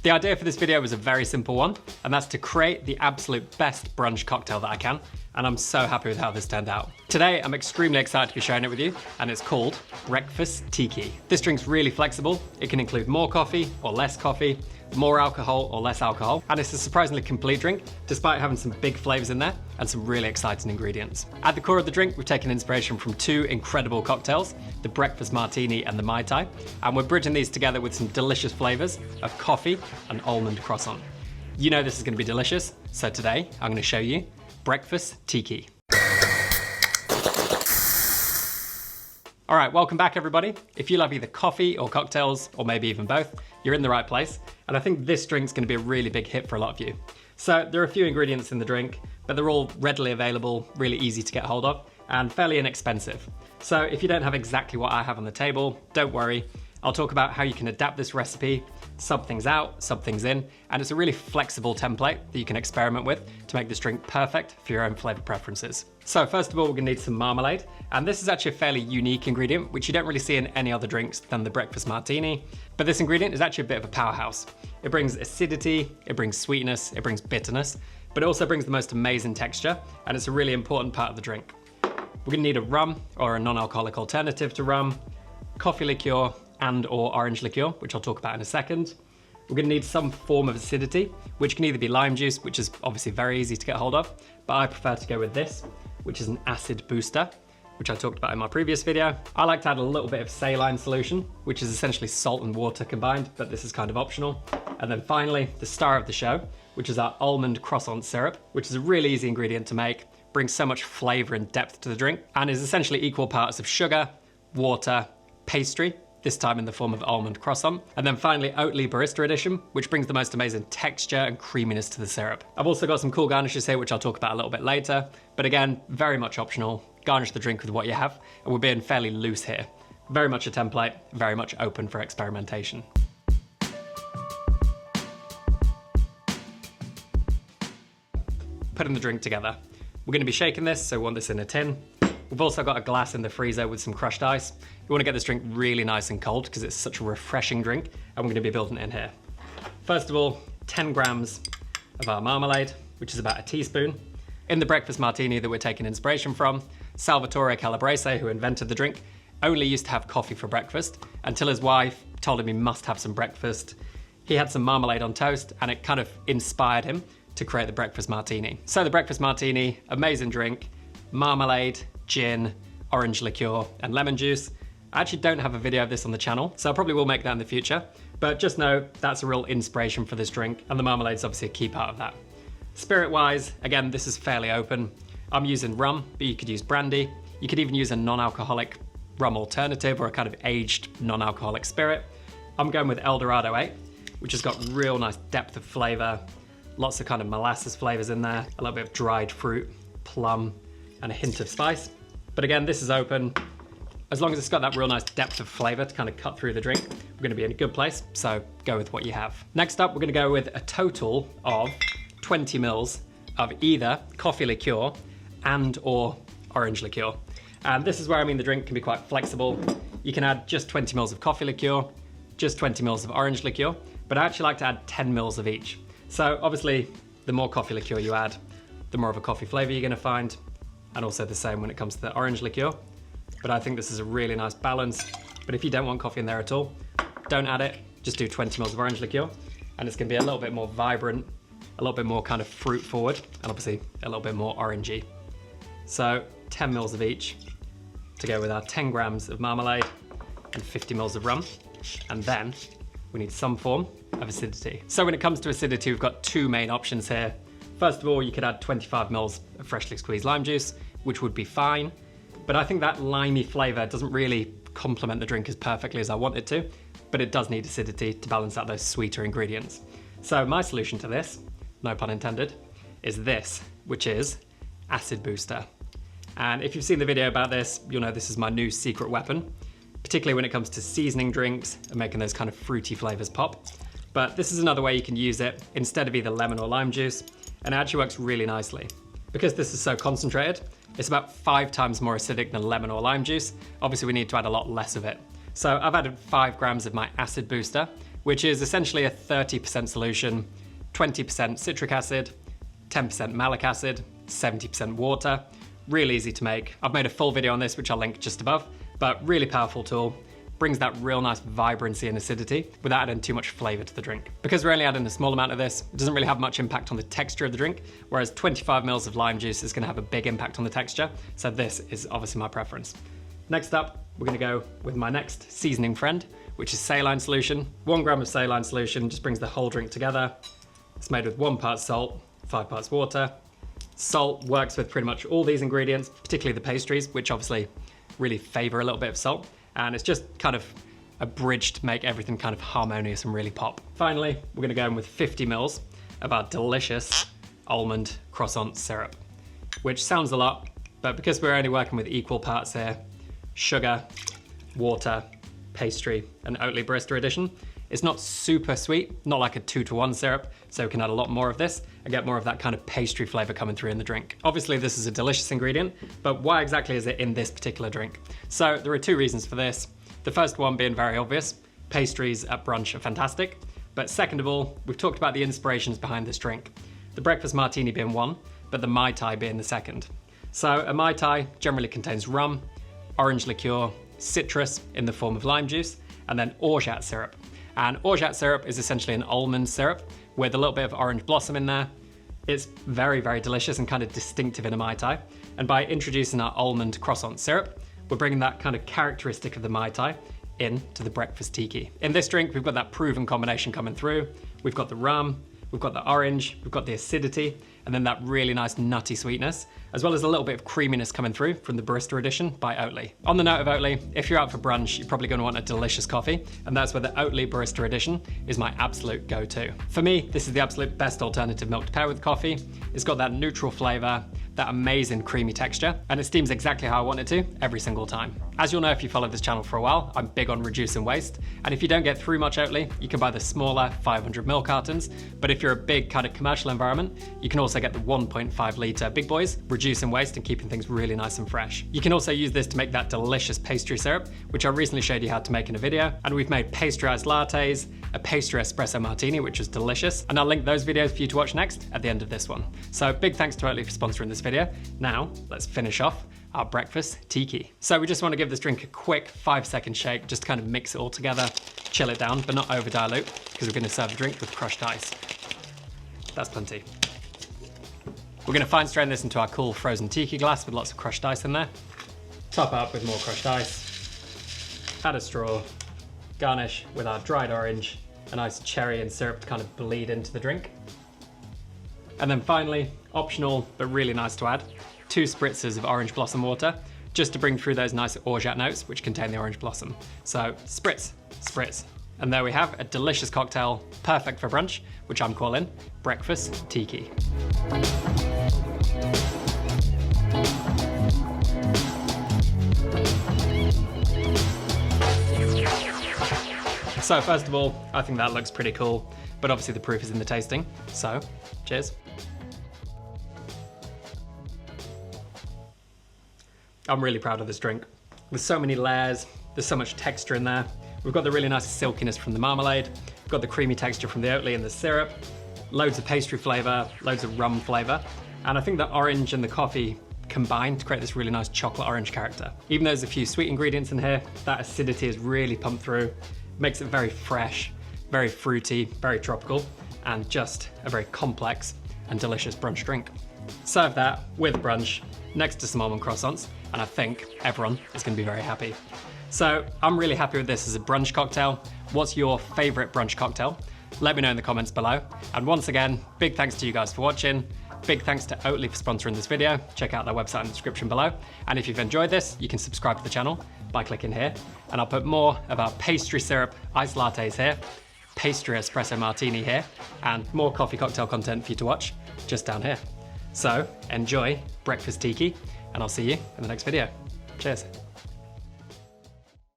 The idea for this video was a very simple one, and that's to create the absolute best brunch cocktail that I can, and I'm so happy with how this turned out. Today, I'm extremely excited to be sharing it with you, and it's called BREAKFAS-TIKI. This drink's really flexible. It can include more coffee or less coffee, more alcohol or less alcohol, and it's a surprisingly complete drink, despite having some big flavors in there and some really exciting ingredients. At the core of the drink, we've taken inspiration from two incredible cocktails, the Breakfast Martini and the Mai Tai, and we're bridging these together with some delicious flavors of coffee and almond croissant. You know this is going to be delicious, so today I'm going to show you BREAKFAS-TIKI. All right, welcome back everybody. If you love either coffee or cocktails, or maybe even both, you're in the right place. And I think this drink's gonna be a really big hit for a lot of you. So there are a few ingredients in the drink, but they're all readily available, really easy to get hold of, and fairly inexpensive. So if you don't have exactly what I have on the table, don't worry. I'll talk about how you can adapt this recipe, sub things out, sub things in, and it's a really flexible template that you can experiment with to make this drink perfect for your own flavor preferences. So first of all, we're gonna need some marmalade, and this is actually a fairly unique ingredient, which you don't really see in any other drinks than the Breakfast Martini, but this ingredient is actually a bit of a powerhouse. It brings acidity, it brings sweetness, it brings bitterness, but it also brings the most amazing texture, and it's a really important part of the drink. We're gonna need a rum, or a non-alcoholic alternative to rum, coffee liqueur, and/or orange liqueur, which I'll talk about in a second. We're gonna need some form of acidity, which can either be lime juice, which is obviously very easy to get hold of, but I prefer to go with this, which is an acid booster, which I talked about in my previous video. I like to add a little bit of saline solution, which is essentially salt and water combined, but this is kind of optional. And then finally, the star of the show, which is our almond croissant syrup, which is a really easy ingredient to make, brings so much flavor and depth to the drink, and is essentially equal parts of sugar, water, pastry, this time in the form of almond croissant. And then finally, Oatly Barista Edition, which brings the most amazing texture and creaminess to the syrup. I've also got some cool garnishes here, which I'll talk about a little bit later. But again, very much optional. Garnish the drink with what you have, and we're being fairly loose here. Very much a template, very much open for experimentation. Putting the drink together. We're gonna be shaking this, so we want this in a tin. We've also got a glass in the freezer with some crushed ice. You wanna get this drink really nice and cold because it's such a refreshing drink, and we're gonna be building it in here. First of all, 10 grams of our marmalade, which is about a teaspoon. In the Breakfast Martini that we're taking inspiration from, Salvatore Calabrese, who invented the drink, only used to have coffee for breakfast until his wife told him he must have some breakfast. He had some marmalade on toast, and it kind of inspired him to create the Breakfast Martini. So the Breakfast Martini, amazing drink, marmalade, gin, orange liqueur, and lemon juice. I actually don't have a video of this on the channel, so I probably will make that in the future, but just know that's a real inspiration for this drink, and the marmalade's obviously a key part of that. Spirit-wise, again, this is fairly open. I'm using rum, but you could use brandy. You could even use a non-alcoholic rum alternative or a kind of aged non-alcoholic spirit. I'm going with Eldorado 8, which has got real nice depth of flavor, lots of kind of molasses flavors in there, a little bit of dried fruit, plum, and a hint of spice. But again, this is open. As long as it's got that real nice depth of flavor to kind of cut through the drink, we're gonna be in a good place, so go with what you have. Next up, we're gonna go with a total of 20 mils of either coffee liqueur and/or orange liqueur. And this is where I mean the drink can be quite flexible. You can add just 20 mils of coffee liqueur, just 20 mils of orange liqueur, but I actually like to add 10 mils of each. So obviously, the more coffee liqueur you add, the more of a coffee flavor you're gonna find, and also the same when it comes to the orange liqueur. But I think this is a really nice balance. But if you don't want coffee in there at all, don't add it, just do 20 mils of orange liqueur, and it's gonna be a little bit more vibrant, a little bit more kind of fruit forward, and obviously a little bit more orangey. So 10 mils of each to go with our 10 grams of marmalade and 50 mils of rum. And then we need some form of acidity. So when it comes to acidity, we've got two main options here. First of all, you could add 25 mils of freshly squeezed lime juice, which would be fine. But I think that limey flavor doesn't really complement the drink as perfectly as I want it to, but it does need acidity to balance out those sweeter ingredients. So my solution to this, no pun intended, is this, which is acid booster. And if you've seen the video about this, you'll know this is my new secret weapon, particularly when it comes to seasoning drinks and making those kind of fruity flavors pop. But this is another way you can use it instead of either lemon or lime juice, and it actually works really nicely. Because this is so concentrated, it's about 5 times more acidic than lemon or lime juice. Obviously we need to add a lot less of it. So I've added 5 grams of my acid booster, which is essentially a 30% solution, 20% citric acid, 10% malic acid, 70% water. Really easy to make. I've made a full video on this, which I'll link just above, but really powerful tool. Brings that real nice vibrancy and acidity without adding too much flavor to the drink. Because we're only adding a small amount of this, it doesn't really have much impact on the texture of the drink, whereas 25 mils of lime juice is gonna have a big impact on the texture. So this is obviously my preference. Next up, we're gonna go with my next seasoning friend, which is Saline Solution. 1 gram of Saline Solution just brings the whole drink together. It's made with 1 part salt, 5 parts water. Salt works with pretty much all these ingredients, particularly the pastries, which obviously really favor a little bit of salt. And it's just kind of a bridge to make everything kind of harmonious and really pop. Finally, we're gonna go in with 50 mils of our delicious almond croissant syrup, which sounds a lot, but because we're only working with equal parts here, sugar, water, pastry, and Oatly barista edition, it's not super sweet, not like a 2-to-1 syrup, so we can add a lot more of this and get more of that kind of pastry flavor coming through in the drink. Obviously, this is a delicious ingredient, but why exactly is it in this particular drink? So there are 2 reasons for this. The first one being very obvious, pastries at brunch are fantastic. But second of all, we've talked about the inspirations behind this drink. The breakfast martini being one, but the Mai Tai being the second. So a Mai Tai generally contains rum, orange liqueur, citrus in the form of lime juice, and then orgeat syrup. And orgeat syrup is essentially an almond syrup with a little bit of orange blossom in there. It's very, very delicious and kind of distinctive in a Mai Tai. And by introducing our almond croissant syrup, we're bringing that kind of characteristic of the Mai Tai into the breakfast tiki. In this drink, we've got that proven combination coming through. We've got the rum, we've got the orange, we've got the acidity, and then that really nice nutty sweetness, as well as a little bit of creaminess coming through from the barista edition by Oatly. On the note of Oatly, if you're out for brunch, you're probably gonna want a delicious coffee, and that's where the Oatly barista edition is my absolute go-to. For me, this is the absolute best alternative milk to pair with coffee. It's got that neutral flavor, that amazing creamy texture, and it steams exactly how I want it to every single time. As you'll know if you follow this channel for a while, I'm big on reducing waste, and if you don't get through much Oatly, you can buy the smaller 500ml cartons, but if you're a big kind of commercial environment, you can also get the 1.5 litre big boys, reducing waste and keeping things really nice and fresh. You can also use this to make that delicious pastry syrup, which I recently showed you how to make in a video, and we've made pasteurized lattes, a pastry espresso martini, which is delicious, and I'll link those videos for you to watch next at the end of this one. So big thanks to Oatly for sponsoring this video. Now, let's finish off our breakfast tiki. So we just want to give this drink a quick 5-second shake, just to kind of mix it all together, chill it down, but not over dilute, because we're going to serve a drink with crushed ice. That's plenty. We're going to fine strain this into our cool frozen tiki glass with lots of crushed ice in there. Top up with more crushed ice. Add a straw. Garnish with our dried orange, a nice cherry and syrup to kind of bleed into the drink. And then finally, optional, but really nice to add, 2 spritzes of orange blossom water, just to bring through those nice orgeat notes which contain the orange blossom. So spritz, spritz. And there we have a delicious cocktail, perfect for brunch, which I'm calling Breakfast Tiki. So first of all, I think that looks pretty cool, but obviously the proof is in the tasting. So, cheers. I'm really proud of this drink. There's so many layers, there's so much texture in there. We've got the really nice silkiness from the marmalade, we've got the creamy texture from the Oatly and the syrup, loads of pastry flavor, loads of rum flavor, and I think the orange and the coffee combined to create this really nice chocolate orange character. Even though there's a few sweet ingredients in here, that acidity is really pumped through, makes it very fresh, very fruity, very tropical, and just a very complex and delicious brunch drink. Serve that with brunch, next to some almond croissants, and I think everyone is going to be very happy. So I'm really happy with this as a brunch cocktail. What's your favorite brunch cocktail? Let me know in the comments below. And once again, big thanks to you guys for watching. Big thanks to Oatly for sponsoring this video. Check out their website in the description below. And if you've enjoyed this, you can subscribe to the channel by clicking here. And I'll put more of our pastry syrup iced lattes here, pastry espresso martini here, and more coffee cocktail content for you to watch just down here. So enjoy Breakfast Tiki, and I'll see you in the next video. Cheers.